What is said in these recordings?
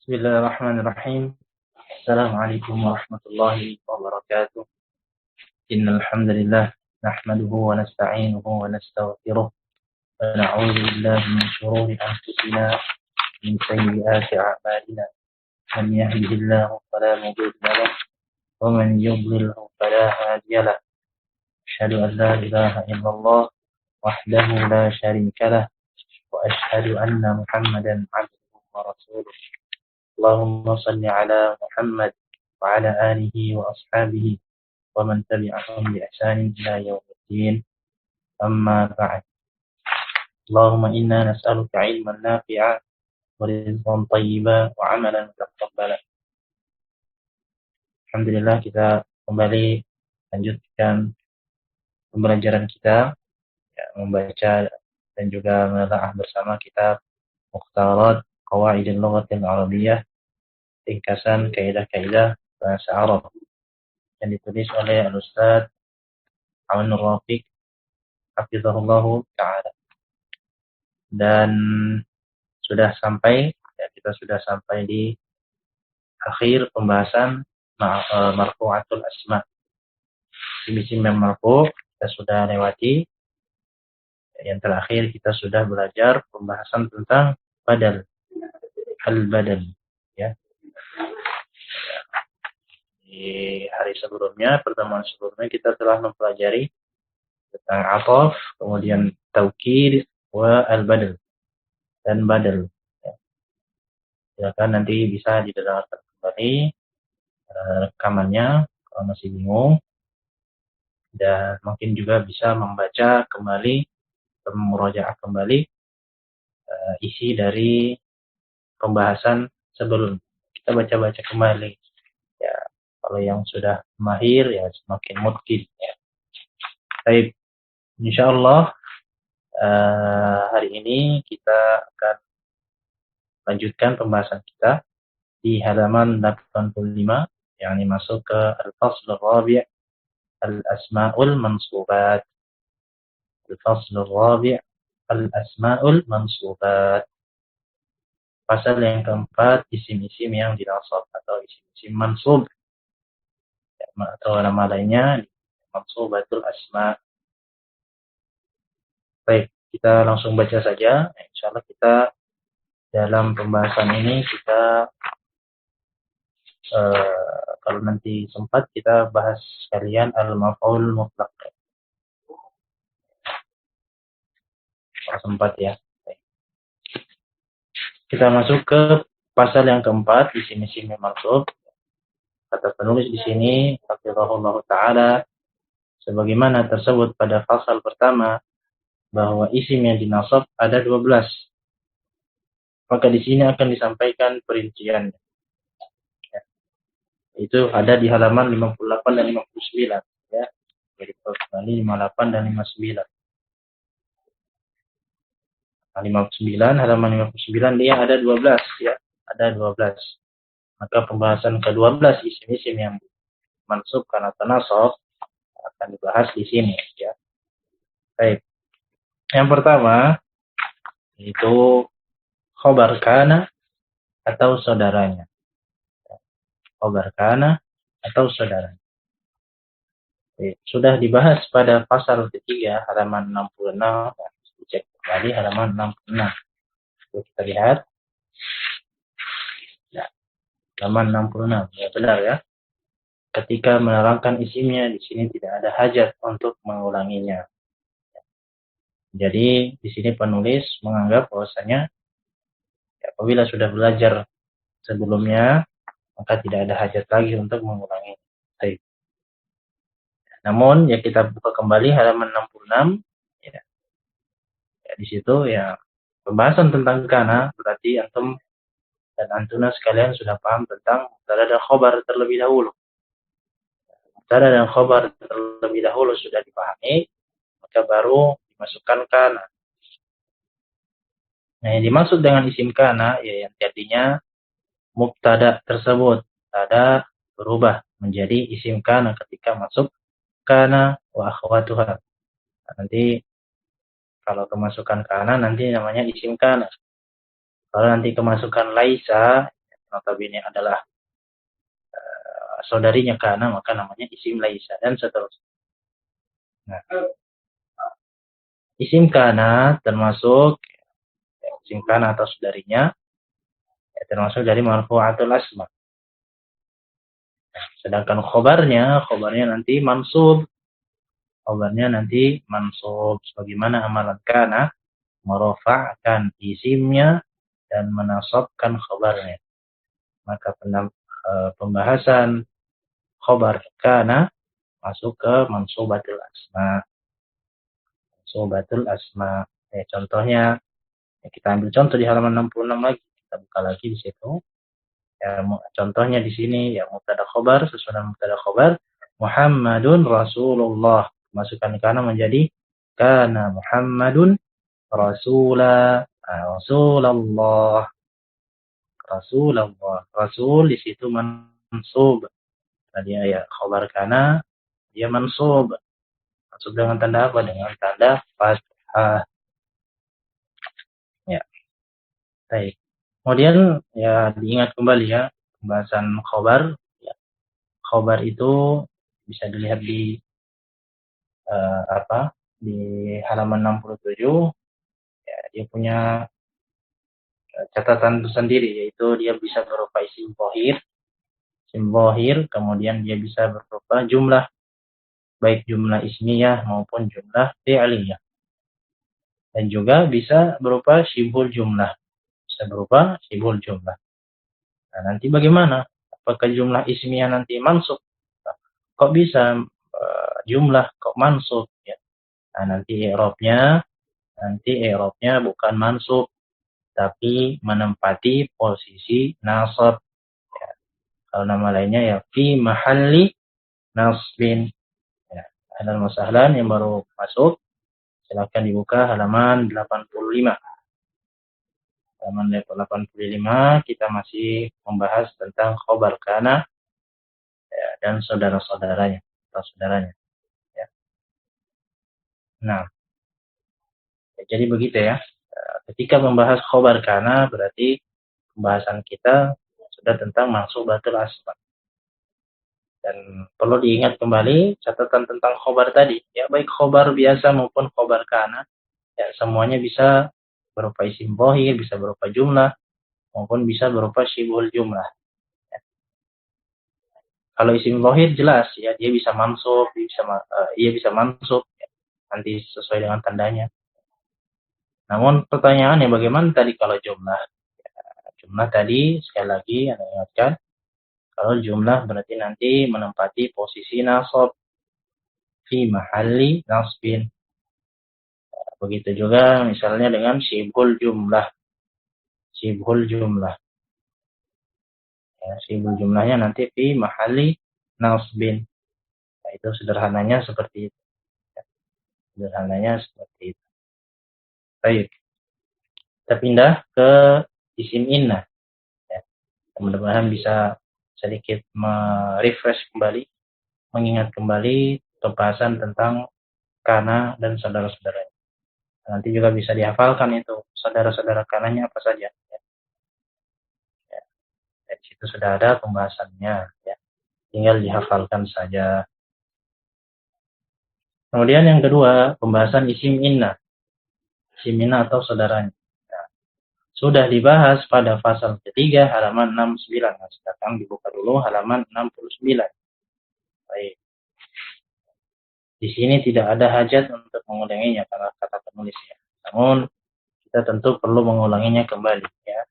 Bismillahirrahmanirrahim. Assalamualaikum warahmatullahi wabarakatuh. Innal hamdalillah nahmaduhu wa nasta'inuhu wa nastaghfiruh wa na'udzu billahi min shururi anfusina min sayyiati a'malina. Man yahdihillahu fala mudilla lahu wa man yudlilhu fala hadiya lahu. Asyhadu an la ilaha illallah wahdahu la syarika lah wa asyhadu anna Muhammadan 'abduhu wa rasuluh. Allahumma salli ala Muhammad wa ala alihi wa ashabihi wa man tabi'ahum bi ihsanin ila yaumiddin. Amma ba'd. Allahumma inna nas'aluka 'ilman nafi'an wa rizqan thayyiban wa 'amalan mutaqabbalan. Alhamdulillah, kita kembali lanjutkan pembelajaran kita, membaca dan juga menelaah bersama kitab Mukhtarat Qawaidil Lughatil Arabiyyah, ringkasan kaidah-kaidah bahasa Arab, yang ditulis oleh Al-Ustaz Aunur Rafiq hafizahullahu ta'ala. Dan kita sudah sampai di akhir pembahasan marfu'atul asma. Isim yang marfu' kita sudah lewati. Yang terakhir kita sudah belajar pembahasan tentang badal, al-badal, ya. Di hari sebelumnya, pertemuan sebelumnya, kita telah mempelajari tentang ataf, kemudian taukid, wa al-badal dan badal. Ya. Silakan nanti bisa didengarkan kembali rekamannya kalau masih bingung, dan mungkin juga bisa membaca kembali, memurojaah kembali isi dari pembahasan sebelum. Kita baca-baca kembali. Ya, kalau yang sudah mahir ya semakin mungkin. Ya. Baik, insyaallah hari ini kita akan lanjutkan pembahasan kita di halaman 85, yang masuk ke al-fasl ar-rabi' al-asma'ul mansubat. Al-fasl ar-rabi' al-asma'ul mansubat. Pasal yang keempat, isim-isim yang dinasab atau isim-isim mansub, atau nama lainnya mansubatul asma. Baik, kita langsung baca saja. Insyaallah kita dalam pembahasan ini kita kalau nanti sempat kita bahas sekalian al-maf'ul mutlaq. Kalau sempat ya. Baik. Kita masuk ke pasal yang keempat, isim-isim yang mansub. Kata penulis di sini, hafizahullah ta'ala, sebagaimana tersebut pada pasal pertama, bahwa isim yang dinasab ada 12. Maka di sini akan disampaikan perinciannya. Ya. Itu ada di halaman 58 dan 59. Ya. Jadi kembali 58 dan 59. Nah, 59, halaman 59 dia ada 12. Ya. Ada 12. Maka pembahasan ke-12 isim-isim yang mansub karena tanasab akan dibahas di sini. Ya. Baik. Yang pertama itu khobar kana atau saudaranya. Khobar kana atau saudaranya. Sudah dibahas pada pasal ketiga halaman 66. Dicek kembali halaman 66. Kita lihat. Ya, halaman 66. Ya, benar ya. Ketika menerangkan isimnya di sini tidak ada hajat untuk mengulanginya. Jadi di sini penulis menganggap bahwasanya apabila sudah belajar sebelumnya maka tidak ada hajat lagi untuk mengulangi. Baik. Namun ya kita buka kembali halaman 66. Ya. Ya, di situ ya pembahasan tentang kana, berarti antum dan antuna sekalian sudah paham tentang mubtada dan khobar terlebih dahulu. Mubtada dan khobar terlebih dahulu sudah dipahami, maka baru dimasukkan kana. Nah, yang dimaksud dengan isim kana ya yang tadinya mubtada tersebut ada berubah menjadi isim kana ketika masuk kana wa akhwatuha. Nah, nanti kalau kemasukan kana nanti namanya isim kana. Kalau nanti kemasukan laisa notabene adalah saudarinya kana, maka namanya isim laisa dan seterusnya. Nah, isim kana termasuk isim kana atau saudarinya termasuk dari marfu'atul asma. Sedangkan khobarnya nanti mansub. Khobarnya nanti mansub. Sebagaimana amalan kana merofa'kan isimnya dan menasabkan khobarnya. Maka pembahasan khobar kana masuk ke mansubatul asma. Mansubatul asma. Contohnya, kita ambil contoh di halaman 66 lagi. Kita buka lagi di situ. Ya, contohnya di sini ya mubtada khobar, sesudah mubtada khobar Muhammadun Rasulullah, masukkan kana menjadi kana Muhammadun Rasula, Rasulullah, Rasulullah. Rasul di situ mansub. Tadi ya khobar kana dia mansub. Mansub dengan tanda apa? Dengan tanda fathah. Ya, baik. Kemudian ya diingat kembali ya pembahasan khobar. Khobar itu bisa dilihat di di halaman 67. Ya, dia punya catatan tersendiri, yaitu dia bisa berupa isim dhahir, kemudian dia bisa berupa jumlah, baik jumlah ismiyah maupun jumlah fi'liyah, dan juga bisa berupa syibhul jumlah, Nah, nanti bagaimana? Apakah jumlah ismiyah nanti mansub? Nah, kok bisa jumlah kok mansub? Ya. Nah, nanti i'rabnya bukan mansub, tapi menempati posisi nasab. Ya. Kalau nama lainnya ya fi mahalli nasbin. Ya. Ahlan wa sahlan yang baru masuk, silakan dibuka halaman 85. Halaman 85 kita masih membahas tentang khobar kana ya, dan saudara-saudaranya atau saudaranya. Ya. Nah, jadi begitu ya. Ketika membahas khobar kana berarti pembahasan kita sudah tentang mansubatul asma. Dan perlu diingat kembali catatan tentang khobar tadi. Ya, baik khobar biasa maupun khobar kana. Ya, semuanya bisa berupa isim dhahir, bisa berupa jumlah, maupun bisa berupa syibhul jumlah. Ya. Kalau isim dhahir jelas, ya dia bisa mansub, dia bisa mansub, ya, nanti sesuai dengan tandanya. Namun pertanyaannya bagaimana tadi kalau jumlah? Ya, jumlah tadi sekali lagi Anda ingatkan, kalau jumlah berarti nanti menempati posisi nasab fi mahalli nasbin. Begitu juga misalnya dengan syibhul jumlah. Ya, syibhul jumlahnya nanti fi mahalli nasbin. Nah, itu sederhananya seperti itu. Ya, sederhananya seperti itu. Baik. Kita pindah ke isim inna. Ya. Mudah-mudahan bisa sedikit merefresh kembali, mengingat kembali pembahasan tentang kana dan saudara-saudaranya. Nanti juga bisa dihafalkan itu saudara-saudara kananya apa saja. Ya. Ya. Di situ sudah ada pembahasannya. Ya. Tinggal dihafalkan saja. Kemudian yang kedua, pembahasan isim inna. Isim inna atau saudaranya. Ya. Sudah dibahas pada pasal ketiga halaman 69. Nah, sekarang dibuka dulu halaman 69. Baik. Di sini tidak ada hajat untuk mengulanginya karena kata penulisnya. Namun kita tentu perlu mengulanginya kembali ya.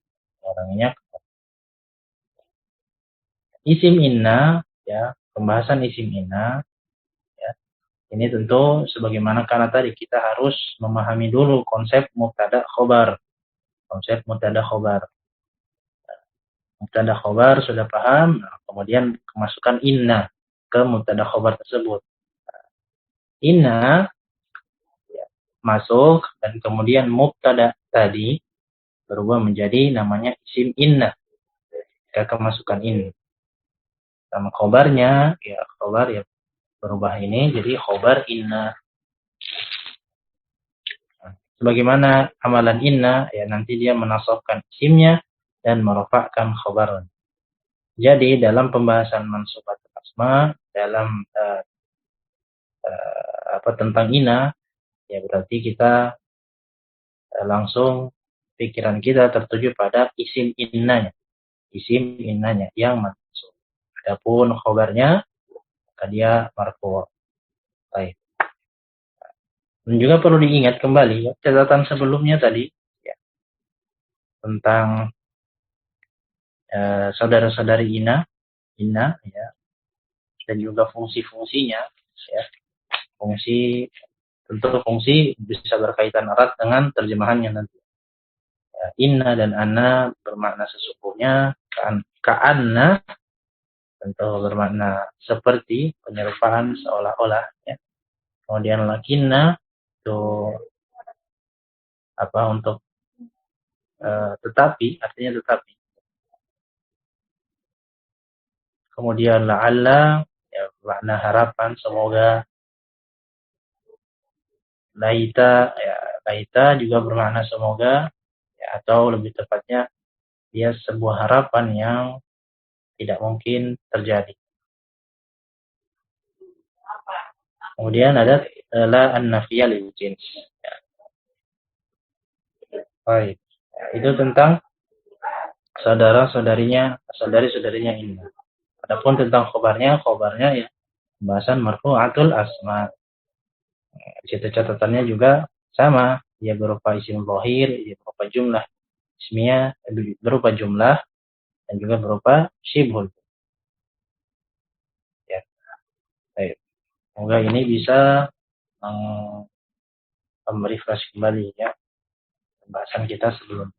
Isim inna ya, pembahasan isim inna ya. Ini tentu sebagaimana karena tadi kita harus memahami dulu konsep mubtada khobar. Mubtada khobar sudah paham, nah, kemudian kemasukan inna ke mubtada khobar tersebut. Inna ya, masuk dan kemudian mubtada tadi berubah menjadi namanya isim inna. Kita kemasukan ini. Sama khobarnya, ya khobar ya berubah ini jadi khobar inna. Sebagaimana amalan inna, ya nanti dia menasabkan isimnya dan merofakkan khobar. Jadi dalam pembahasan mansubatul asma dalam tentang ina, ya berarti kita langsung pikiran kita tertuju pada isim innanya yang mansub. Adapun khobarnya maka dia marfu'. Baik. Dan juga perlu diingat kembali ya, catatan sebelumnya tadi ya, tentang saudara-saudari inna ya, dan juga fungsi-fungsinya ya. Tentu fungsi bisa berkaitan erat dengan terjemahannya nanti. Ya, inna dan anna bermakna sesungguhnya, ka'anna tentu bermakna seperti, penyerupaan seolah-olah ya. Kemudian lakinna itu untuk tetapi, artinya tetapi. Kemudian la'alla ya, makna harapan, semoga. Laita juga bermakna semoga ya, atau lebih tepatnya dia sebuah harapan yang tidak mungkin terjadi. Kemudian ada la an-nafiyah lil jins. Ya. Baik. Ya, itu tentang saudari-saudarinya ini. Adapun tentang khobarnya ya pembahasan marfu'atul asma. Di situ catatannya juga sama, dia berupa isim zahir, dia berupa jumlah ismiyah, berupa jumlah dan juga berupa syibhul. Ya. Baik. Semoga ini bisa merefresh kembali ya pembahasan kita sebelumnya.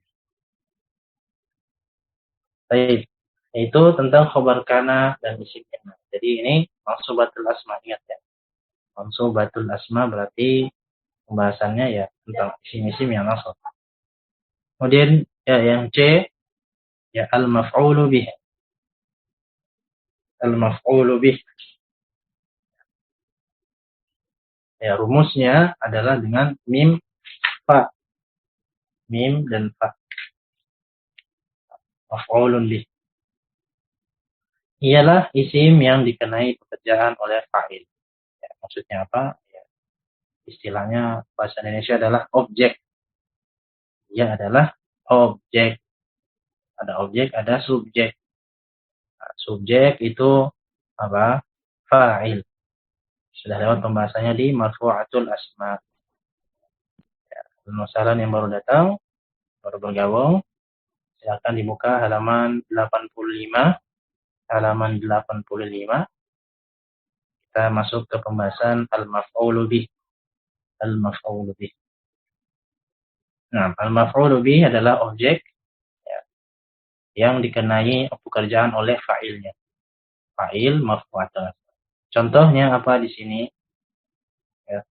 Baik. Itu tentang khobar kana dan isim inna. Jadi ini mansubatul asma, ingat ya. Mansubatul asma berarti pembahasannya ya tentang isim-isim yang nasab. Kemudian ya yang C ya al-maf'ulu bih. Al-maf'ulu bih. Ya rumusnya adalah dengan mim fa. Mim dan fa. Maf'ulun bih. Ialah isim yang dikenai pekerjaan oleh fa'il. Ya, maksudnya apa? Ya, istilahnya bahasa Indonesia adalah objek. Dia adalah objek. Ada objek, ada subjek. Nah, subjek itu apa? Fa'il. Sudah lewat pembahasannya di marfu'atul asma. Ya, penulisan yang baru datang, baru bergabung, silakan dibuka halaman 85. Halaman 85. Kita masuk ke pembahasan al-maf'ulu bih. Al-maf'ulu bih. Nah, al-maf'ulu bih adalah objek ya, yang dikenai pekerjaan oleh fa'ilnya. Fa'il marfu'atul. Contohnya apa di sini? Ya.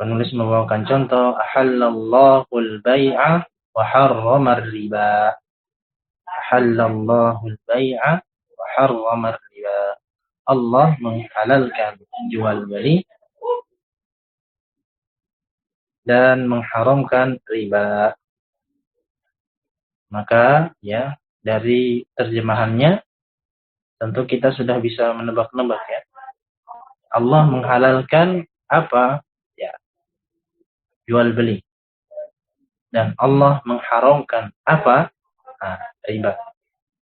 Penulis membawakan contoh ahallallahu al-bai'a wa harrama ar-riba. Ahallallahu al-bai'a wa harrama ar-riba. Allah menghalalkan jual beli dan mengharamkan riba. Maka ya dari terjemahannya tentu kita sudah bisa menebak-nebak ya. Allah menghalalkan apa? Ya, jual beli. Dan Allah mengharamkan apa? Nah, riba.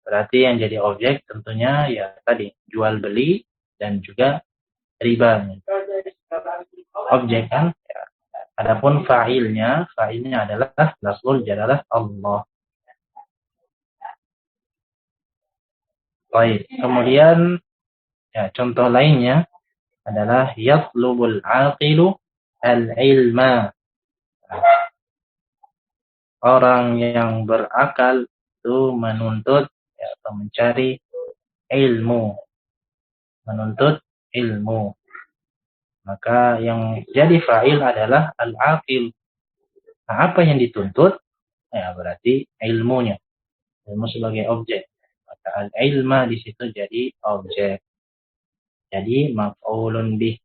Berarti yang jadi objek tentunya ya tadi jual beli dan juga riba. Objek kan? Ya. Adapun fa'ilnya adalah lafzul jalalah Allah. Baik. Kemudian ya contoh lainnya adalah yatlubul aqilu al-ilma. Orang yang berakal itu menuntut ya, atau mencari ilmu. Menuntut ilmu. Maka yang jadi fa'il adalah al-aqil. Nah, apa yang dituntut? Ya, berarti ilmunya. Ilmu sebagai objek. Maka al-ilma di situ jadi objek. Jadi maf'ulun bih.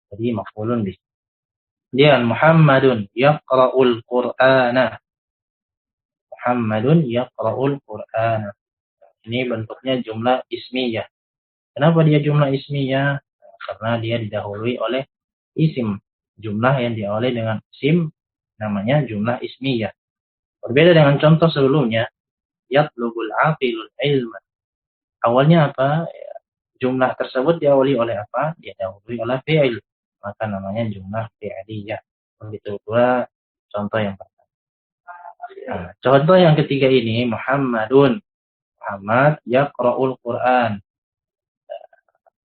Jadi maf'ulun bih. Kemudian Muhammadun yaqra'ul Qur'ana. Muhammadun yaqra'ul Qur'ana. Ini bentuknya jumlah ismiyah. Kenapa dia jumlah ismiyah? Karena dia didahului oleh isim. Jumlah yang diawali dengan isim namanya jumlah ismiyah. Berbeda dengan contoh sebelumnya, yatlubul aqilul ilma. Awalnya apa? Ya, jumlah tersebut diawali oleh apa? Didahului oleh fi'il. Maka namanya jumlah fi'liyah. Begitu pula contoh yang pertama. Nah, contoh yang ketiga ini Muhammadun. Muhammad yaqra'ul Qur'an.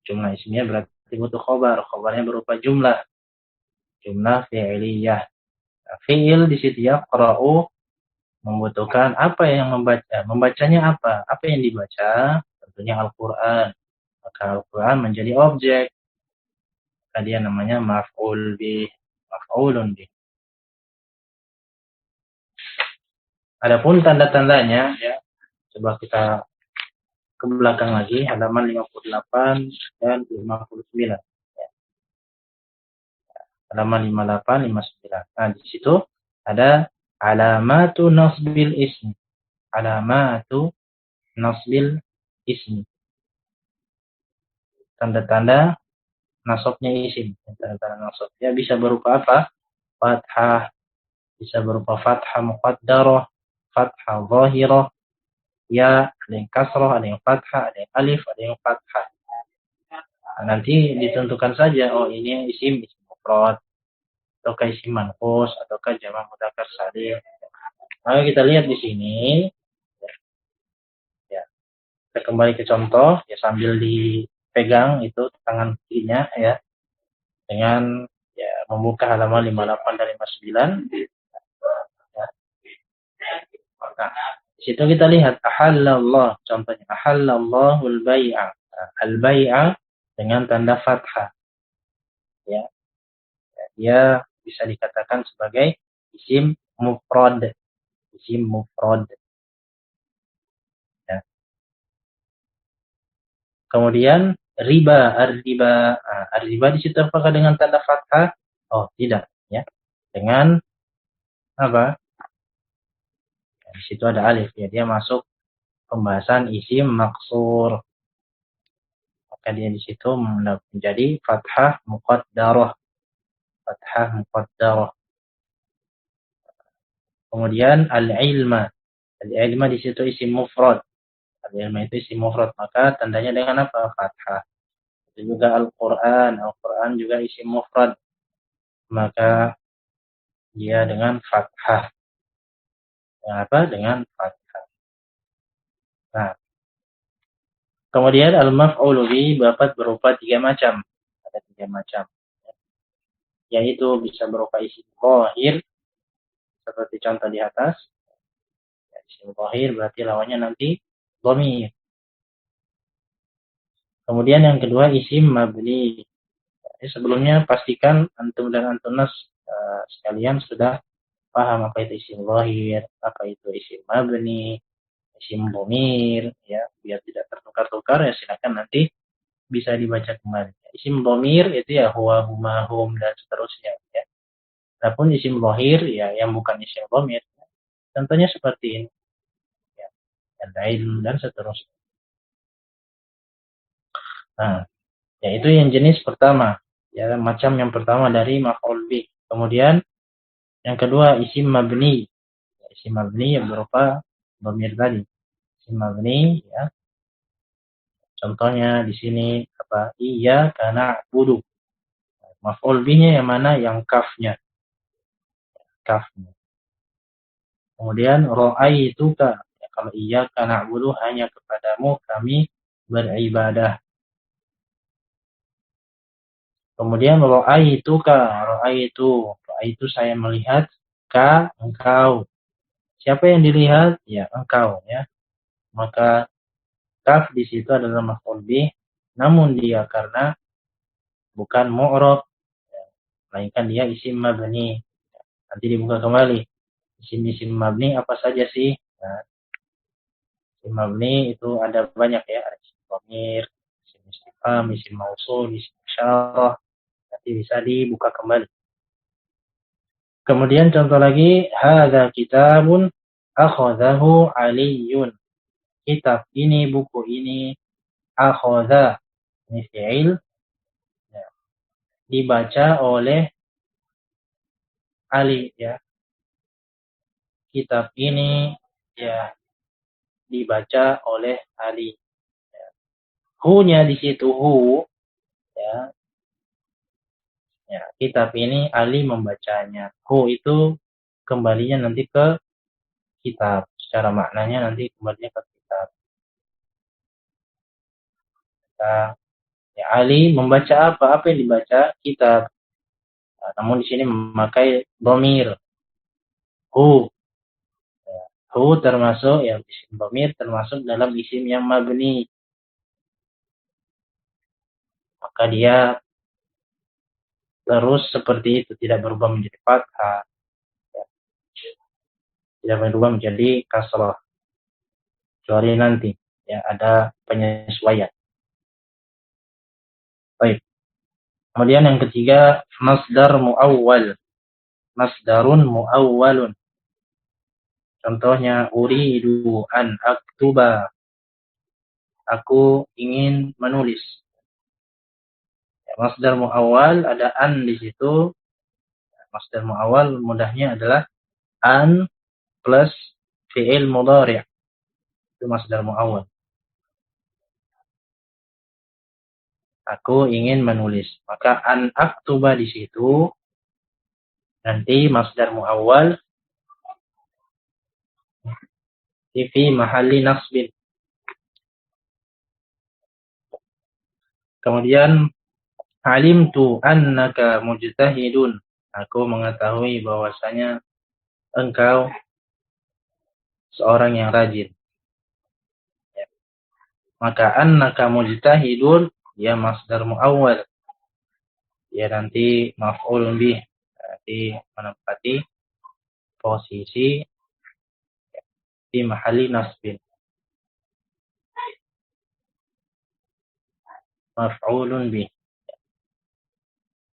Jumlah ismiyah berarti butuh khobar. Khobarnya berupa jumlah. Jumlah fi'liyah. Nah, fi'il di situ yaqra'u membutuhkan apa yang membaca. Membacanya apa? Apa yang dibaca? Tentunya Al-Quran. Maka Al-Quran menjadi objek. Maka dia namanya maf'ul bih. Maf'ulun bih. Adapun tanda-tandanya, ya, coba kita ke belakang lagi, halaman 58 dan 59. Ya. Halaman 58, 59. Nah, di situ ada alamatu nasbil ismi. Alamatu nasbil ismi. Tanda-tanda nasabnya isim. Tanda-tanda nasabnya bisa berupa apa? Fathah. Bisa berupa fathah muqaddarah, fathah zahirah, ya, ada yang kasrah, ada yang fathah, ada yang alif, ada yang fathah. Nah, nanti ditentukan saja, oh ini isim mufrad, ataukah isim manqus, ataukah jamak mudzakkar salim. Maka kita lihat di sini, ya, kita kembali ke contoh, ya sambil dipegang itu tangan kirinya, ya, dengan ya membuka halaman 58 dan 59. Ya. Nah, di situ kita lihat ahallallah, contohnya ahallallahul bai'a. Al-bai'a dengan tanda fathah. Ya. Dia bisa dikatakan sebagai isim mufrad. Isim mufrad. Ya. Kemudian riba, ar-riba. Ar-riba di situ apakah dengan tanda fathah? Oh, tidak, ya. Dengan apa? Ya, di situ ada alif, ya. Dia masuk pembahasan isim maksur. Maka dia di situ menjadi fathah muqaddarah. Fathah muqaddarah. Kemudian al-ilma. Al-ilma di situ isim mufrad. Al-ilma itu isim mufrad, maka tandanya dengan apa? Fathah. Itu juga Al-Quran. Al-Quran juga isim mufrad, maka dia dengan fathah. Dengan apa? Dengan fathah. Nah, kemudian al-maf'ul bih dapat berupa 3 macam. Ada 3 macam. Yaitu bisa berupa isim zahir, seperti contoh di atas. Isim zahir berarti lawannya nanti dhamir. Kemudian yang kedua isim mabni. Jadi sebelumnya pastikan antum dan antunas sekalian sudah paham apa itu isim zahir, apa itu isim mabni, isim dhamir, ya, biar tidak tertukar-tukar, ya silakan nanti bisa dibaca kembali. Isim dhamir itu ya huwa, huma, hum dan seterusnya, ya. Adapun isim zahir ya yang bukan isim dhamir, ya, contohnya seperti ini, ya, al-ilm dan seterusnya. Nah, yaitu yang jenis pertama, ya, macam yang pertama dari maf'ul bih. Kemudian yang kedua isim mabni. Isim mabni yang berupa dhamir tadi. Isim mabni, ya. Contohnya di sini apa? Iyyaka na'budu. Maf'ul bihnya yang mana? Yang kafnya. Kafnya. Kemudian ra'aituka. Ya, kalau iyyaka na'budu hanya kepadamu kami beribadah. Kemudian ra'aituka. Ra'aitu saya melihat ka engkau. Siapa yang dilihat? Ya, engkau, ya. Maka kaf di situ adalah maf'ul bih, namun dia karena bukan mu'rab, ya, melainkan dia isim mabni. Nanti dibuka kembali. Isim-isim mabni apa saja sih? Nah, isim mabni itu ada banyak, ya. Ada isim dhamir, isim istifham, isim mausul, isim isyarah. Nanti bisa dibuka kembali. Kemudian contoh lagi, hadza kitabun akhadhahu Aliyun. kitab ini, buku ini, akhadha ini fi'il, ya, dibaca oleh Ali, ya. Kitab ini ya dibaca oleh Ali. Ya. Hu-nya di situ hu, ya. Ya, kitab ini Ali membacanya. Hu itu kembalinya nanti ke kitab. Secara maknanya nanti kembalinya ke kitab. Nah, ya, Ali membaca apa? Apa yang dibaca? Kitab. Nah, namun di sini memakai dhamir. Hu. Ya, hu termasuk ya isim dhamir termasuk dalam isim yang mabni. Maka dia terus seperti itu, tidak berubah menjadi fathah, ya. Tidak berubah menjadi kasrah. Kecuali nanti ya ada penyesuaian. Baik. Kemudian yang ketiga, masdar muawwal. Masdarun muawwalun. Contohnya uridu an aktuba. Aku ingin menulis. Ya, masdar muawwal ada an di situ. Masdar muawwal mudahnya adalah an plus fi'il mudhari'. Itu masdar muawwal. Aku ingin menulis. Maka an aktuba di situ nanti masdar muawwal fi mahalli nasbin. Kemudian alimtu annaka mujtahidun. Aku mengetahui bahwasanya engkau seorang yang rajin. Ya. Maka annaka mujtahidun ya masdar muawwal. Ya nanti maf'ul bih. Nanti menempati posisi di mahalli nasbin. Maf'ulun bih.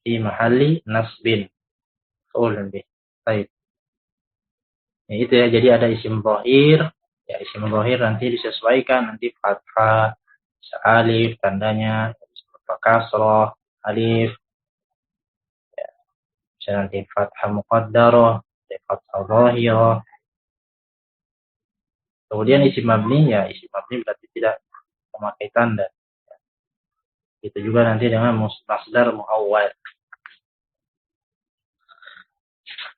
Di mahalli nasbin. Maf'ulun bih. Baik. Ya, itu ya, jadi ada isim dhahir. Ya, isim dhahir nanti disesuaikan. Nanti fathah, alif, tandanya, kasroh, alif. Ya, bisa nanti fathah muqaddarah, fathah dhahirah. Kemudian isim mabni, ya isim mabni berarti tidak memakai tanda. Itu juga nanti dengan masdar muawwal.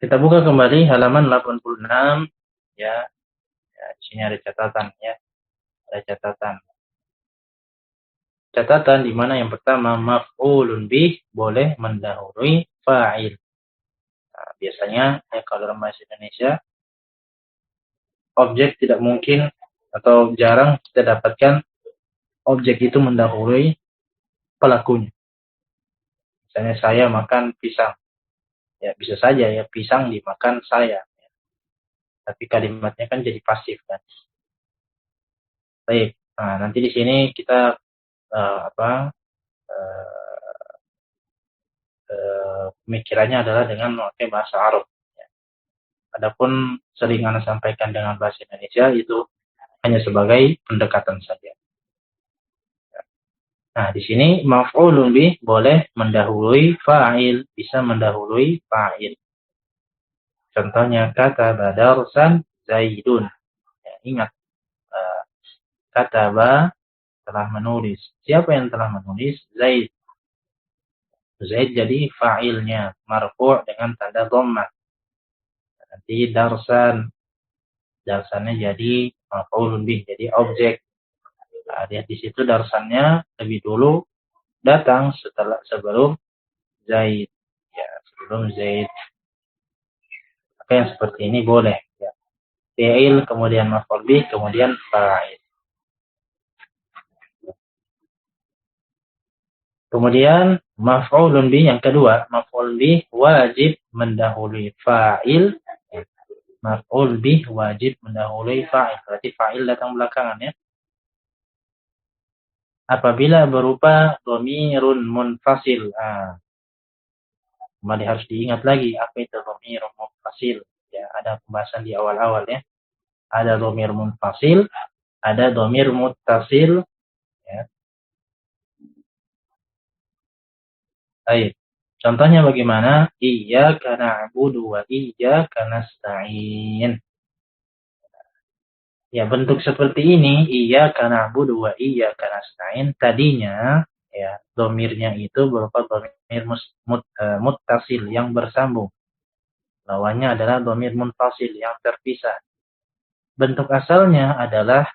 Kita buka kembali halaman 86. Ya, di sini ada catatan ya. Ada catatan. Catatan di mana yang pertama maf'ulun bih boleh mendahului fa'il. Nah, biasanya ya kalau dalam bahasa Indonesia objek tidak mungkin atau jarang kita dapatkan objek itu mendahului pelakunya. Misalnya saya makan pisang. Ya bisa saja ya pisang dimakan saya. Tapi kalimatnya kan jadi pasif kan. Baik. Nah, nanti di sini kita pemikirannya adalah dengan memakai bahasa Arab. Ya. Adapun sering Anda sampaikan dengan bahasa Indonesia itu hanya sebagai pendekatan saja. Ya. Nah, di sini maf'ulun bih boleh mendahului fa'il, bisa mendahului fa'il. Contohnya kataba darsan Zaidun. Ya, ingat kataba telah menulis. Siapa yang telah menulis? Zaid. Zaid jadi fa'ilnya, marfu' dengan tanda dhammah. Nanti darsannya jadi maf'ulun bih, jadi objek. Nah, lihat di situ darsannya lebih dulu datang sebelum Zaid. Ya, sebelum Zaid. Maka yang seperti ini boleh. Ya. Fi'il, kemudian maf'ul bih, kemudian fa'il. Kemudian maf'ulun bih yang kedua, maf'ul bih wajib mendahului fa'il. Maf'ul bih wajib mendahului fa'il. Berarti fa'il datang belakangan ya. Apabila berupa dhamirun munfasil. Nah, kembali harus diingat lagi apa itu dhamirun munfasil. Ya, ada pembahasan di awal-awal ya. Ada dhamir munfasil, ada dhamir muttasil, ya. Baik. Contohnya bagaimana? Iyyaka na'budu wa iyyaka nasta'in. Ya, bentuk seperti ini, iyyaka na'budu wa iyyaka nasta'in, tadinya ya dhamirnya itu berupa dhamir muttasil yang bersambung. Lawannya adalah dhamir munfasil yang terpisah. Bentuk asalnya adalah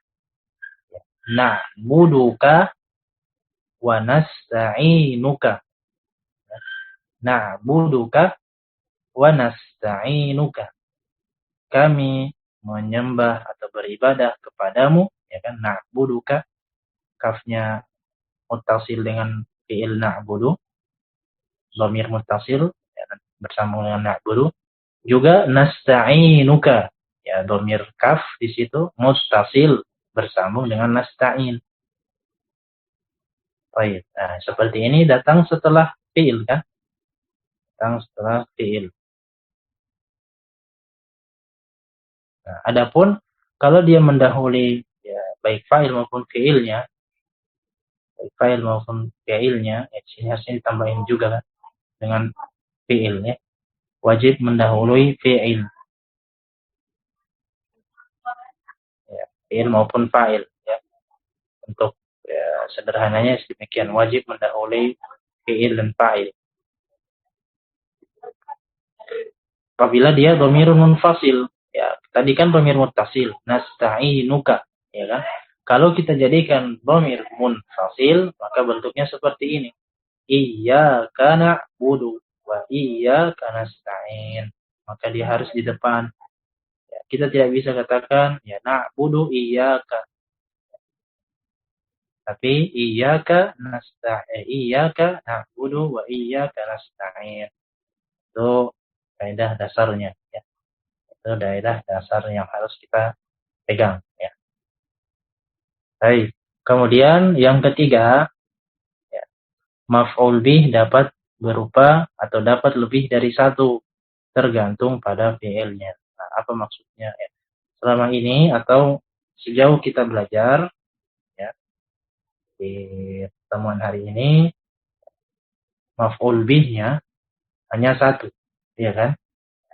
na'buduka wa nasta'inuka. Na'buduka wa nasta'inuka. Kami menyembah atau beribadah kepadamu, ya kan? Na'buduka, kafnya muttasil dengan fi'il na'budu, dhamir muttasil ya, bersambung dengan na'budu. Juga nasta'inuka, ya dhamir kaf di situ muttasil bersambung dengan nasta'in. Baik. Nah, seperti ini datang setelah fi'il kan? Datang setelah fi'il. Nah, adapun kalau dia mendahului ya, baik fa'il maupun fi'ilnya, ya, sini harusnya ditambahin juga kan dengan fi'ilnya. Wajib mendahului fi'il. Ya, fi'il maupun fa'il ya. Untuk ya, sederhananya demikian, wajib mendahului fi'il dan fa'il. Apabila dia dhamirun munfasil, ya tadi kan dhamir muttasil, nasta'inuka, ya kan? Kalau kita jadikan dhamir munfasil, maka bentuknya seperti ini. Iyyaka na'budu wa iyyaka nasta'in. Maka dia harus di depan. Ya, kita tidak bisa katakan ya na'budu iyyaka. Tapi iyyaka nasta'in, iyyaka na'budu wa iyyaka nasta'in. Itu kaidah dasarnya ya. Itu kaidah dasar yang harus kita pegang ya. Baik. Kemudian yang ketiga ya, maf'ul bih dapat berupa atau dapat lebih dari satu tergantung pada fi'ilnya. Nah, apa maksudnya ya? Selama ini atau sejauh kita belajar ya di pertemuan hari ini maf'ul bihnya hanya satu, ya kan?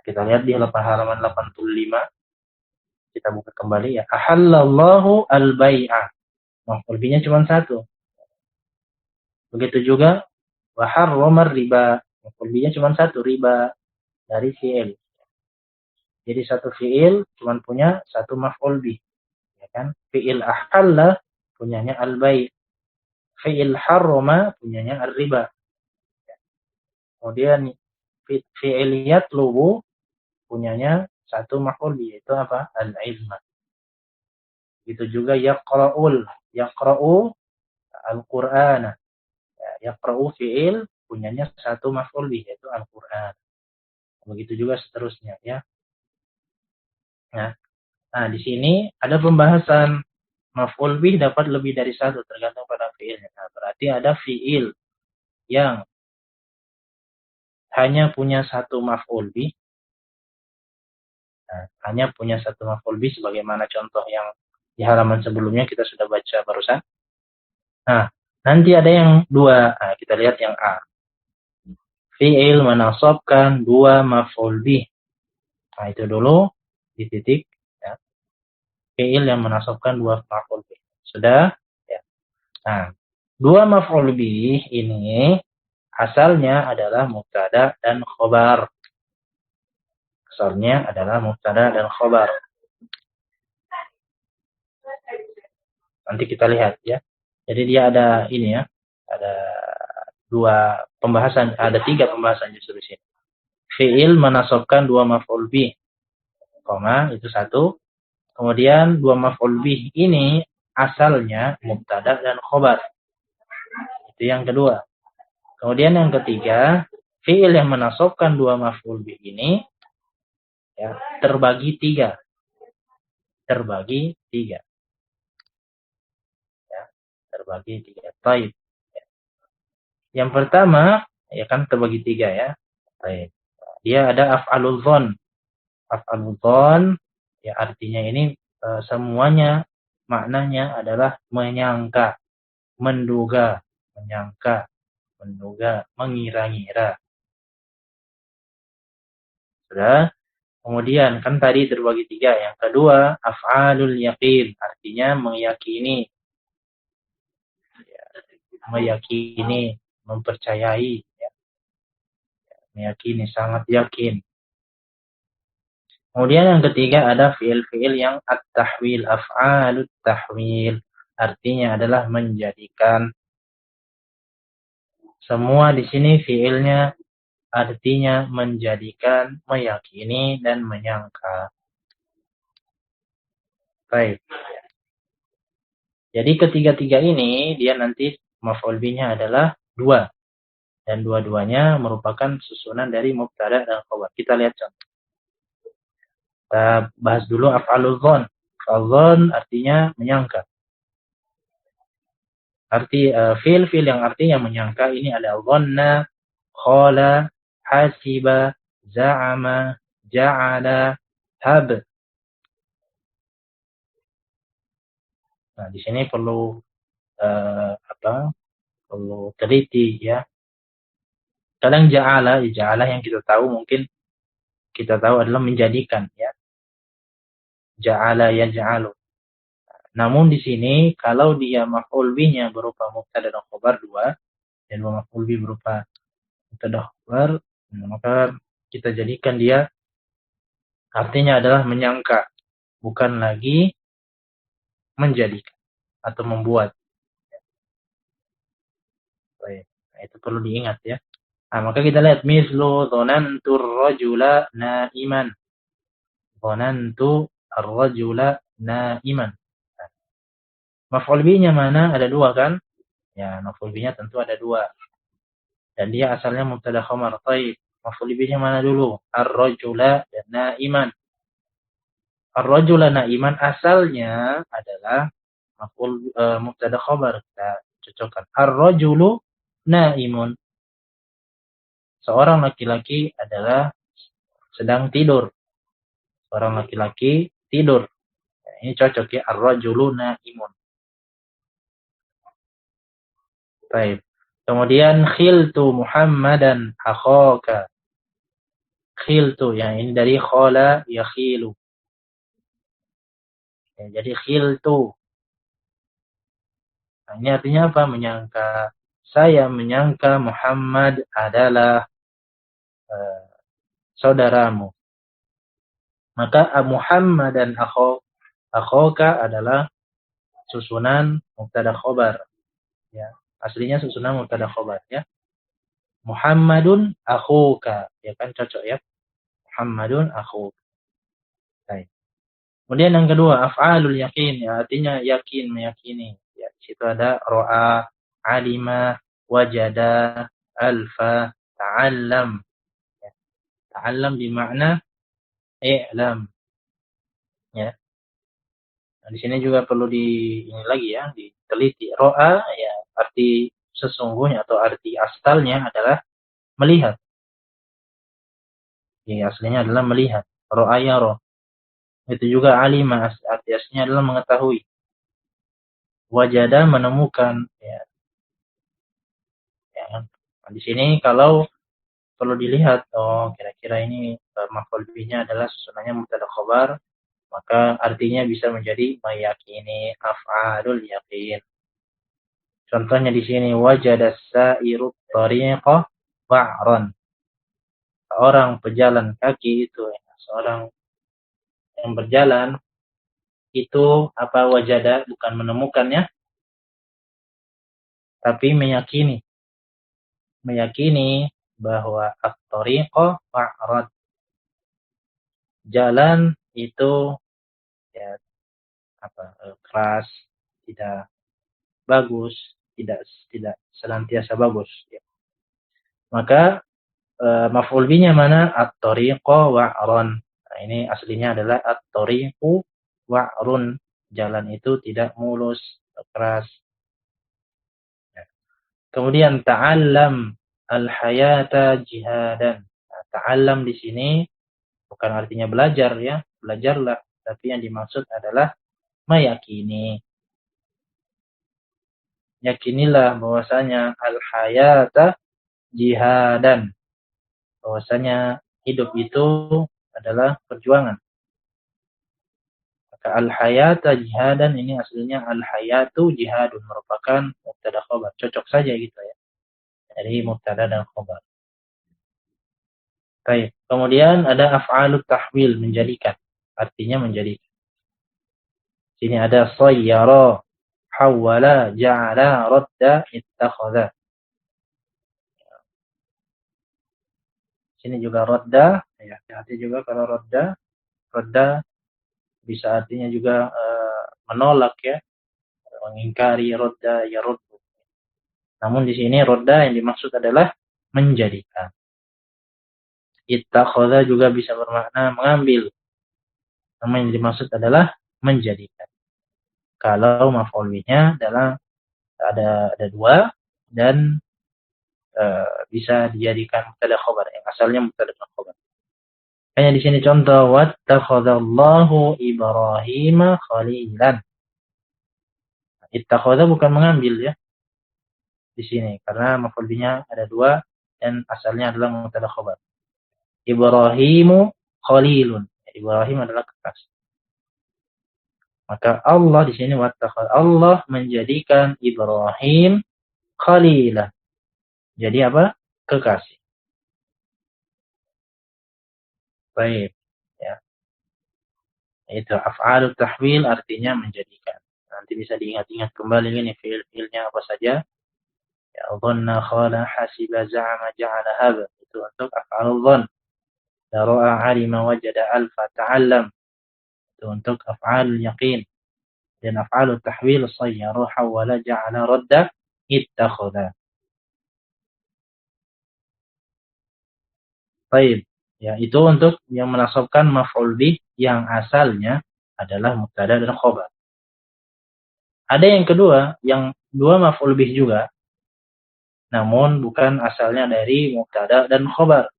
Kita lihat di halaman 85. Kita buka kembali ya. Ahallallahu al-bai'ah. Maf'ul bihnya cuma satu. Begitu juga wa harramar riba. Maf'ul bihnya cuma satu, riba, dari fi'il. Jadi satu fi'il cuma punya satu maf'ul bih. Ya kan? Fi'il ahalla punyanya al-bai'. Fi'il harrama punyanya ar-riba. Kemudian fi'il yatlubu punyanya satu maf'ul bih, yaitu apa? Al-ilma. Itu juga yaqra'u al-Qur'ana. Ya, yaqra'u fi'il punyanya satu maf'ul bih, yaitu Al-Qur'an. Begitu juga seterusnya ya. Nah, di sini ada pembahasan maf'ul bih dapat lebih dari satu tergantung pada fi'ilnya. Nah, berarti ada fi'il yang hanya punya satu maf'ul bih. Nah, hanya punya satu maf'ul bih sebagaimana contoh yang di halaman sebelumnya kita sudah baca barusan. Nah, nanti ada yang dua. Nah, kita lihat yang A. Fi'il menasabkan dua maf'ul bih. Nah, itu dulu di titik ya. Fi'il yang menasabkan dua maf'ul bih. Sudah? Ya. Nah, dua maf'ul bih ini asalnya adalah mubtada dan khobar. Asalnya adalah mubtada dan khobar. Nanti kita lihat ya. Jadi dia ada ini ya. Ada dua pembahasan, ada tiga pembahasan justru di sini. Fi'il menasabkan dua maf'ul bih, koma itu satu. Kemudian dua maf'ul bih ini asalnya mubtada dan khobar. Itu yang kedua. Kemudian yang ketiga, fi'il yang menasabkan dua maf'ul bih ini ya, terbagi tiga. Terbagi tiga. Ya, terbagi tiga. Baik. Yang pertama, ya kan terbagi tiga ya. Baik. Dia ada af'alul dhon. Af'alul dhon, ya artinya ini semuanya maknanya adalah menyangka, menduga, menyangka, menduga, mengira-ngira. Sudah. Kemudian kan tadi terbagi 3. Yang kedua, af'alul yaqin, artinya meyakini. Ya, meyakini, mempercayai, ya. Meyakini, sangat yakin. Kemudian yang ketiga ada fiil-fiil yang at-tahwil, af'alut tahwil, artinya adalah menjadikan. Semua di sini fiilnya artinya menjadikan, meyakini, dan menyangka. Baik. Jadi ketiga-tiga ini dia nanti maf'ul bihnya adalah 2. Dan dua-duanya merupakan susunan dari mubtada dan khabar. Kita lihat contoh. Kita bahas dulu af'alul dhon. Dhon artinya menyangka. Arti fiil-fiil yang artinya menyangka ini ada dhanna, khala, hasiba, za'ama, ja'ala, hab. Nah, di sini perlu perlu teliti ya. Kadang ja'ala yang kita tahu mungkin kita tahu adalah menjadikan ya. Ja'ala yaj'alu. Namun di sini kalau dia maf'ul bihnya berupa mubtada dan khabar 2 dan maf'ul bih berupa mubtada khabar, maka kita jadikan dia artinya adalah menyangka, bukan lagi menjadikan atau membuat. Baik. Nah, itu perlu diingat ya. Nah, maka kita lihat mislu dhanantu ar-rajula na'iman. Dhanantu ar-rajula na'iman. Nah, maf'ul bihnya mana? Ada 2 kan? Ya, maf'ul bihnya tentu ada 2. Dan dia asalnya mubtada khabar. Baik. Maf'ul bihnya mana dulu? Ar-rajula dan na'iman. Ar-rajula na'iman asalnya adalah maf'ul mubtada khabar. Kita cocokkan. Ar-rajulu na'imun. Seorang laki-laki adalah sedang tidur. Seorang laki-laki tidur. Nah, ini cocok ya. Ar-rajulu na'imun. Baik. Kemudian khiltu Muhammadan akhaka. Khiltu, yang ini dari khala yakhilu. Ya, jadi khiltu. Nah, ini artinya apa? Menyangka. Saya menyangka Muhammad adalah saudaramu. Maka Muhammad dan akhoka adalah susunan mubtada khobar. Ya, aslinya susunan mubtada khobar ya. Muhammadun akhuka, ya kan cocok ya. Muhammadun akhuka. Baik. Kemudian yang kedua, af'alul yakin, ya, artinya yakin, meyakini. Ya, di situ ada ro'a, alima, wajada, alfa, ta'allam. Ya, ta'allam bermakna i'lam. Ya. Nah, di sini juga perlu ini lagi ya, diteliti. Ro'a ya arti sesungguhnya atau arti asalnya adalah melihat. Ya, aslinya adalah melihat. Ro'a yara. Itu juga alima, arti aslinya adalah mengetahui. Wajada menemukan ya. Ya. Nah, di sini kalau perlu dilihat, oh kira-kira ini maf'ul bihnya adalah susunannya mubtada khabar, maka artinya bisa menjadi meyakini, af'alul yakin. Contohnya di sini wajada sa'iru tariqah ba'ran. Seorang pejalan kaki itu ya, seorang yang berjalan itu apa wajada, bukan menemukannya tapi meyakini. Meyakini bahwa at-tariqah ba'ran. Jalan itu ya keras, tidak bagus, tidak senantiasa bagus ya. Maka maf'ul bihnya mana? At-tariqa wa'run. Nah, ini aslinya adalah at-tariqu wa'run. Jalan itu tidak mulus, keras. Ya. Kemudian ta'allam al-hayata jihadan. Nah, ta'allam di sini bukan artinya belajar ya, belajarlah, tapi yang dimaksud adalah meyakini. yakinilah bahwasanya al-hayata jihadan. Bahwasanya hidup itu adalah perjuangan. Maka al-hayata jihadan ini aslinya al-hayatu jihadun, merupakan mubtada khabar. Cocok saja gitu ya. Dari mubtada dan khabar. Baik. Kemudian ada af'alut tahwil, menjadikan. Artinya menjadikan. Sini ada sayyara, hawwala, ja'ala, radda, ittakhadha. Sini juga radda, ya, hati-hati juga kalau radda. Radda bisa artinya juga menolak ya, mengingkari, radda ya raddu. Namun di sini radda yang dimaksud adalah menjadikan. Ittakhadha juga bisa bermakna mengambil. Namun yang dimaksud adalah menjadikan. Kalau maf'ul bihnya adalah ada dua dan bisa dijadikan mubtada khabar yang asalnya mubtada khabar. Hanya di sini contoh wattakhadallahu Ibrahim khalilan. Ittakhadha bukan mengambil ya di sini karena maf'ul bihnya ada dua dan asalnya adalah mubtada khabar. Ibrahimu khalilun. Ibrahim adalah kekasih. Maka Allah di sini wattakhadha, Allah menjadikan Ibrahim khalilan. Jadi apa? Kekasih. Baik. Ya. Itu af'alut tahwil artinya menjadikan. Nanti bisa diingat-ingat kembali ini fiil-fiilnya apa saja. Ya, dhanna, khala, hasiba, za'ama, ja'ala, haba. Itu untuk af'alul dhann. Ra'a, alima, wajada, alfa, ta'allam. Itu untuk af'alul yaqin. Dan af'alut tahwil sayyara, hawwala, ja'ala, radda, ittakhadha. Baik. Ya, itu untuk yang menasabkan maf'ul bih yang asalnya adalah mubtada dan khabar. Ada yang kedua, yang dua maf'ul bih juga, namun bukan asalnya dari mubtada dan khabar.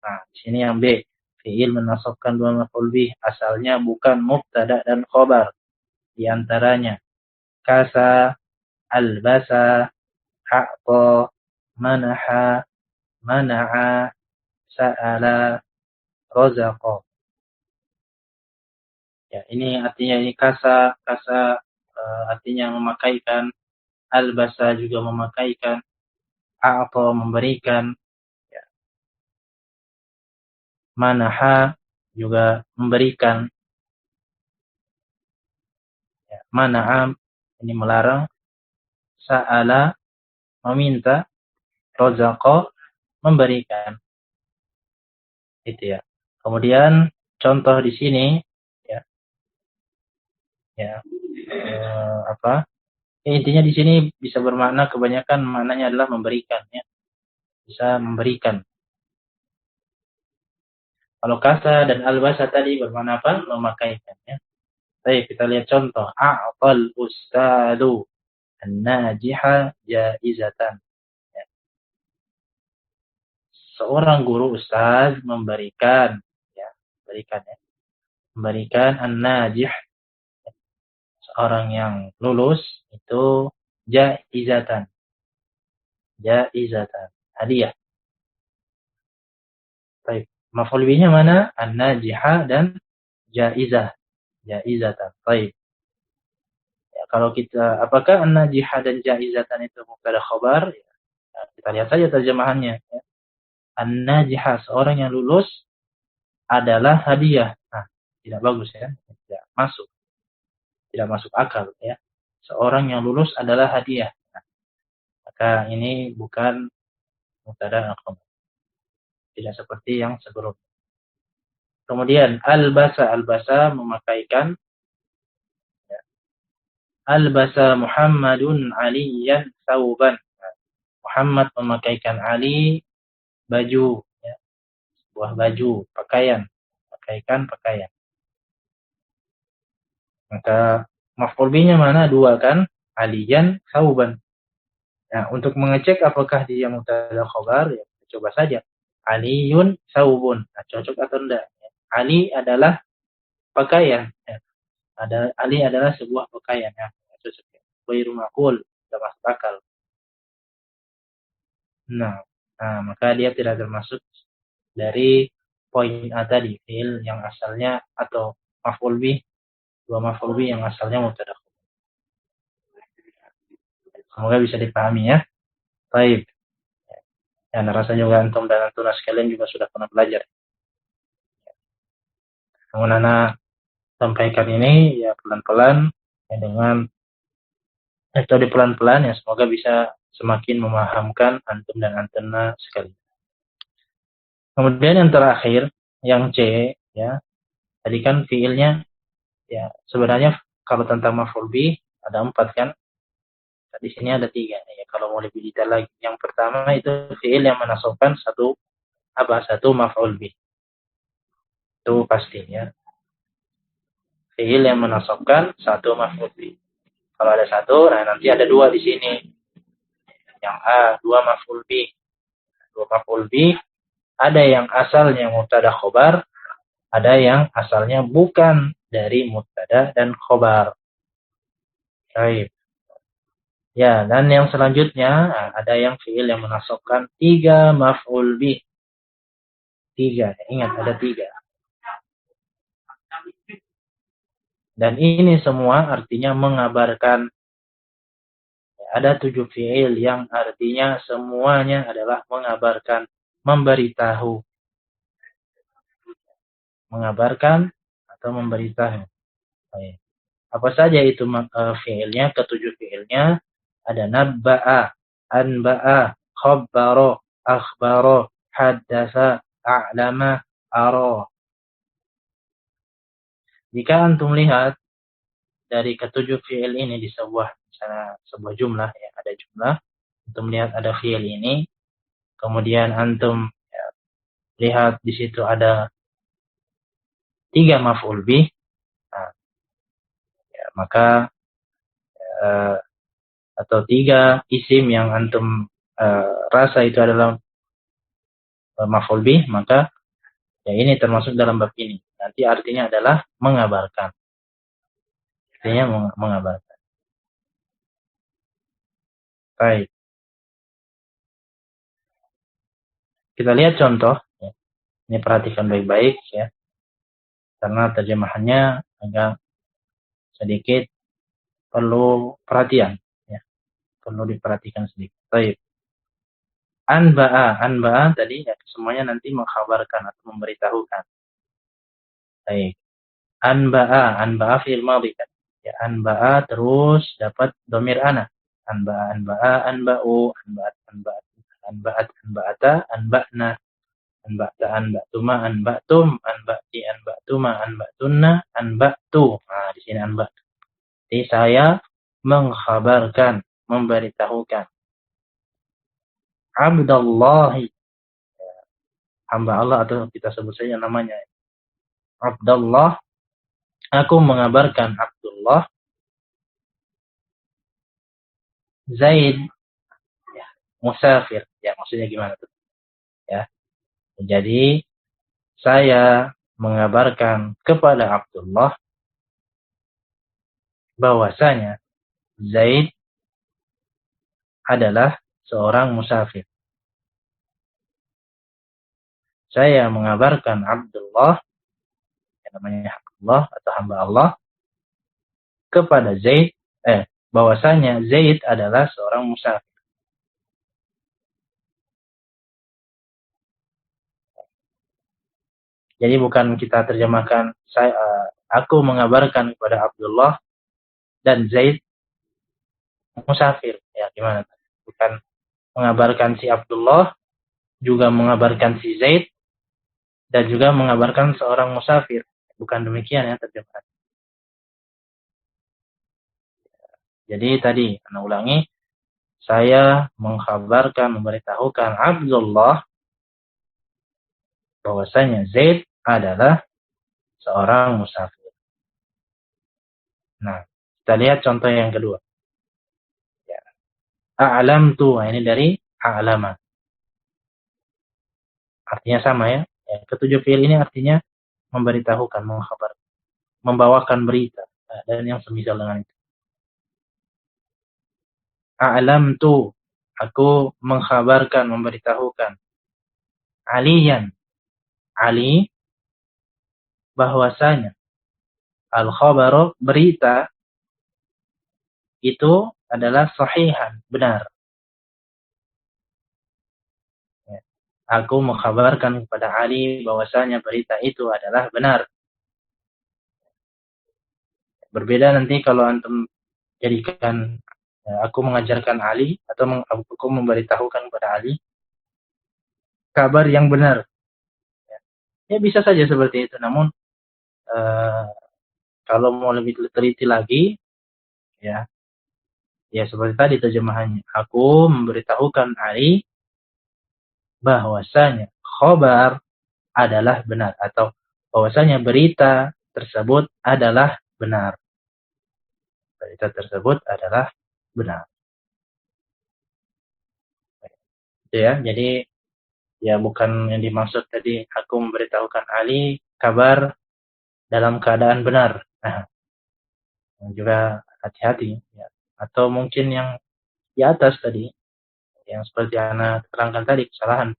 Nah, di sini yang B, fi'il menasabkan dua maf'ul bih, asalnya bukan mubtada dan khabar. Di antaranya kasa, albasa, a'ta, manaha, mana'a, sa'ala, razaqa. Ya, ini artinya ini kasa artinya memakaikan, albasa juga memakaikan, a'ta memberikan, ya. Manaha juga memberikan, ya. Mana'a ini melarang, sa'ala meminta, razaqa memberikan. Itu ya. Kemudian contoh di sini ya, ya apa? Ya, intinya di sini bisa bermakna kebanyakan maknanya adalah memberikan ya. Bisa memberikan. Kalau kasa dan albasa tadi bermakna apa? Memakaikan ya. Baik, kita lihat contoh. A'tal ustadu an-najiha jaizatan. Ya. Seorang guru ustaz memberikan ya, memberikan an-najih, seorang yang lulus itu jaizatan. Jaizatan. Hadiah. Baik. Maf'ul bihnya mana? An-najiha dan jaizah. Jaizatan. Baik. Ya, kalau kita apakah an-najiha dan jaizatan itu mubtada khabar? Ya, kita lihat saja terjemahannya ya. An-najiha, seorang yang lulus adalah hadiah. Nah, tidak bagus ya. Tidak masuk. Tidak masuk akal ya. Seorang yang lulus adalah hadiah. Nah, maka ini bukan mubtada khabar. Tidak seperti yang sebelumnya. Kemudian albasa memakaikan. Ya. Albasa Muhammadun aliyan sauban. Muhammad memakaikan Ali baju, ya. Sebuah baju, pakaian. Pakaikan pakaian. Maka maf'ul bihnya mana? Dua kan? Aliyan sauban. Nah, untuk mengecek apakah dia mubtada khabar, ya coba saja. Aliyun saubun. Nah, cocok atau enggak? Ali adalah pakaian. Ya. Ali adalah sebuah pakaian. Ya. Cocok. Ghairu maqul. tidak masuk akal. Nah, maka dia tidak termasuk dari poin A tadi, fiil yang asalnya atau maf'ul bih, dua maf'ul bih yang asalnya mubtada. Semoga bisa dipahami ya. Baik. Ya, rasanya juga antum dan antuna sekalian juga sudah pernah belajar. Namun anak sampaikan ini ya pelan-pelan ya, dengan metode pelan-pelan ya, semoga bisa semakin memahamkan antum dan antuna sekalian. Kemudian yang terakhir, yang C ya, tadi kan fiilnya ya sebenarnya kalau tentang maf'ul bih ada 4 kan. Di sini ada 3 ya. Kalau mau lebih detail lagi, yang pertama itu fiil yang menasabkan satu maf'ul bih. Itu pastinya. Fiil yang menasabkan satu maf'ul bih. Kalau ada satu, nah nanti ada 2 di sini. Yang A, 2 maf'ul bih. 2 maf'ul bih, ada yang asalnya mubtada khobar, ada yang asalnya bukan dari mubtada dan khobar. Baik. Ya, dan yang selanjutnya ada yang fiil yang menasabkan 3 maf'ul bih. 3, ingat ada 3. Dan ini semua artinya mengabarkan. Ada 7 fiil yang artinya semuanya adalah mengabarkan, memberitahu. Mengabarkan atau memberitahu. Baik. Apa saja itu fiilnya? Ketujuh fiilnya ada nabba'a, anba'a, khabbaro, akhbaro, haddasa, a'lama, aro. Jika antum lihat dari ketujuh fiil ini di sebuah jumlah ya, ada jumlah, antum lihat ada fiil ini, kemudian antum ya, lihat di situ ada 3 maf'ul bih, nah, ya, maka atau 3 isim yang antum rasa itu adalah maf'ul bih, maka ya ini termasuk dalam bab ini. Nanti artinya adalah mengabarkan. Artinya mengabarkan. Baik. Kita lihat contoh. Ya. Ini perhatikan baik-baik ya. Karena terjemahannya agak sedikit perlu perhatian. Ya. Perlu diperhatikan sedikit. Baik. Anba'a tadi ya, semuanya nanti mengkhabarkan atau memberitahukan. Baik. Anba'a fi'il madhi kan. Ya, anba'a terus dapat dhamir ana. Anba'a, anba'u, anba'ata, anba'na, anba'tuma, anba'tum, anba'ti, anba'tuma, anba'tunna, anba'tu. Nah, di sini anba'tu. Jadi saya mengkhabarkan, memberitahukan. Abdallahi, hamba Allah atau kita sebut saja namanya. Abdullah, aku mengabarkan Abdullah. Zaid, ya, musafir. Ya, maksudnya gimana tuh? Ya. Jadi saya mengabarkan kepada Abdullah bahwasanya Zaid adalah seorang musafir. Saya mengabarkan Abdullah, yang namanya Abdullah atau hamba Allah, kepada Zaid, bahwasanya Zaid adalah seorang musafir. Jadi bukan kita terjemahkan aku mengabarkan kepada Abdullah dan Zaid musafir. Ya gimana? Bukan mengabarkan si Abdullah, juga mengabarkan si Zaid, dan juga mengabarkan seorang musafir. Bukan demikian ya terjemahan. Jadi tadi, Anda ulangi, saya mengkhabarkan, memberitahukan Abdullah bahwasanya Zaid adalah seorang musafir. Nah, kita lihat contoh yang kedua. Ya. A'lamtu, ini dari a'lama. Artinya sama ya. Ketujuh fiil ini artinya memberitahukan, mengkhabarkan, membawakan berita, dan yang semisal dengan itu. a'lamtu, aku mengkhabarkan, memberitahukan. Aliyan, Ali, bahwasanya. Al-khabaru, berita, itu adalah sahihan, benar. Ya. Aku mengkhabarkan kepada Ali bahwasanya berita itu adalah benar. Berbeda nanti kalau antum jadikan aku mengajarkan Ali atau aku memberitahukan kepada Ali kabar yang benar. Ya bisa saja seperti itu. Namun kalau mau lebih teliti lagi, ya seperti tadi terjemahannya. Aku memberitahukan Ali bahwasanya khabar adalah benar atau bahwasanya berita tersebut adalah benar. Berita tersebut adalah benar. Itu ya. Jadi ya bukan yang dimaksud tadi aku memberitahukan Ali kabar dalam keadaan benar. Nah, juga hati-hati ya. Atau mungkin yang di atas tadi yang seperti Anda terangkan tadi kesalahan.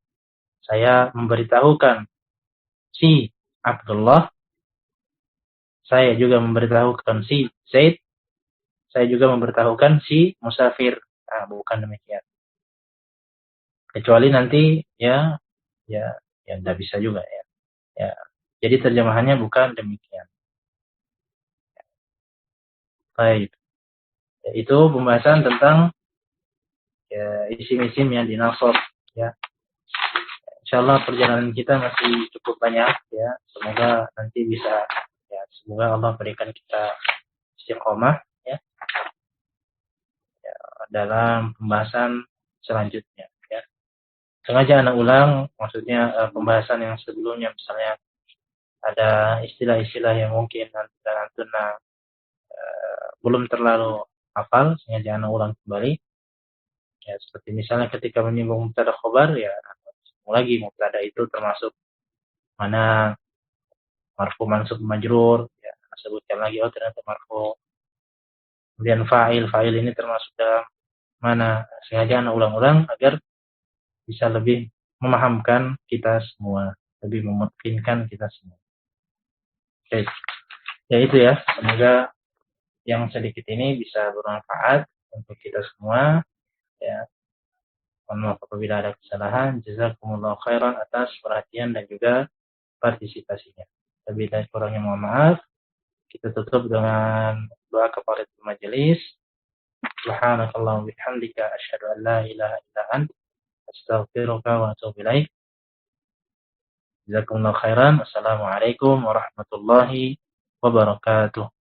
Saya memberitahukan si Abdullah, saya juga memberitahukan si Zaid, saya juga memberitahukan si Musafir. Nah, bukan demikian. Kecuali nanti ya tidak bisa juga ya. Ya. Jadi terjemahannya bukan demikian. Baik. Ya, itu pembahasan tentang ya, isim-isim yang dinasab ya. Insyaallah perjalanan kita masih cukup banyak ya. Semoga nanti bisa ya semoga Allah berikan kita istiqomah ya, dalam pembahasan selanjutnya ya. Sengaja anak ulang maksudnya pembahasan yang sebelumnya misalnya ada istilah-istilah yang mungkin antuna belum terlalu hafal sengaja anak ulang kembali. Ya, seperti misalnya ketika menyinggung mubtada khobar ya lagi mubtada itu termasuk mana marfu mansub majrur ya sebutkan lagi oh ternyata marfu. Kemudian fa'il ini termasuk dalam mana sengaja anak ulang-ulang agar bisa lebih memahamkan kita semua, lebih memungkinkan kita semua. Oke. Ya itu ya, semoga yang sedikit ini bisa bermanfaat untuk kita semua ya. Mohon maaf apabila ada kesalahan. Jazakumullah khairan atas perhatian dan juga partisipasinya. Lebih dan kurangnya mohon maaf. Kita tutup dengan doa kafaratul majelis. Subhanakallahumma bihamdika asyhadu an la ilaha illa anta astaghfiruka wa atubu ilaik. Jazakumullah khairan. Assalamualaikum warahmatullahi wabarakatuh.